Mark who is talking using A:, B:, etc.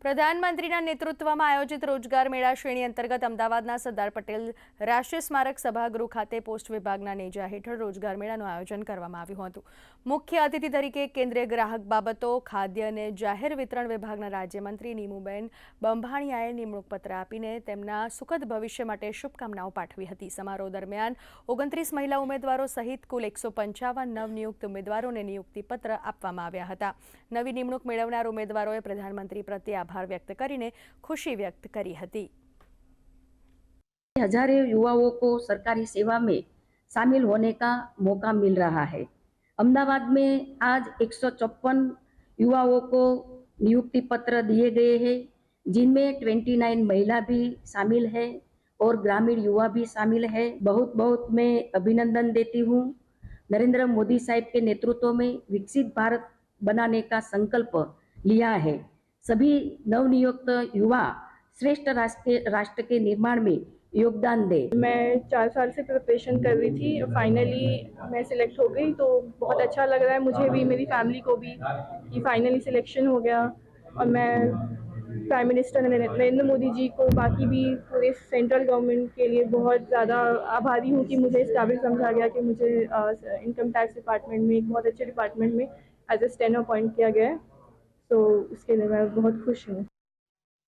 A: પ્રધાનમંત્રીના નેતૃત્વમાં આયોજિત રોજગાર મેળા શ્રેણી અંતર્ગત અમદાવાદના સરદાર પટેલ રાષ્ટ્રીય સ્મારક સભાગૃહ ખાતે પોસ્ટ વિભાગના નેજા હેઠળ રોજગાર મેળાનું આયોજન કરવામાં આવ્યું હતું। મુખ્ય અતિથિ તરીકે કેન્દ્રીય ગ્રાહક બાબતો, ખાદ્ય અને જાહેર વિતરણ વિભાગના રાજ્યમંત્રી નીમુબેન બંભાણીયાએ નિમણૂક પત્ર આપીને તેમના સુખદ ભવિષ્ય માટે શુભકામનાઓ પાઠવી હતી। સમારોહ દરમિયાન 29 મહિલા ઉમેદવારો સહિત કુલ 155 નવનિયુક્ત ઉમેદવારોને નિયુક્તિપત્ર આપવામાં આવ્યા હતા। નવી નિમણૂક મેળવનાર ઉમેદવારોએ પ્રધાનમંત્રી પ્રત્યે आभार व्यक्त કરીને खुशी व्यक्त करी हती।
B: हजारों युवाओं को सरकारी सेवा में शामिल होने का मौका मिल रहा है। अहमदाबाद में आज 154 युवाओं को नियुक्ति पत्र दिए गए हैं, जिनमें 29 महिला भी शामिल है और ग्रामीण युवा भी शामिल है। बहुत बहुत मैं अभिनंदन देती हूँ। नरेंद्र मोदी साहब के नेतृत्व में विकसित भारत बनाने का संकल्प लिया है। सभी नवनियुक्त युवा श्रेष्ठ राष्ट्र के निर्माण में योगदान दे।
C: मैं 4 साल से प्रिपरेशन कर रही थी, फाइनली मैं सिलेक्ट हो गई तो बहुत अच्छा लग रहा है मुझे भी, मेरी फैमिली को भी, कि फाइनली सिलेक्शन हो गया। और मैं प्राइम मिनिस्टर नरेंद्र मोदी जी को, बाकी भी पूरे सेंट्रल गवर्नमेंट के लिए बहुत ज़्यादा आभारी हूँ कि मुझे इस काबिल समझा गया कि मुझे इनकम टैक्स डिपार्टमेंट में, एक बहुत अच्छे डिपार्टमेंट में एज ए स्टेनो अपॉइंट किया गया है। तो उसके लिए मैं बहुत खुश हूँ।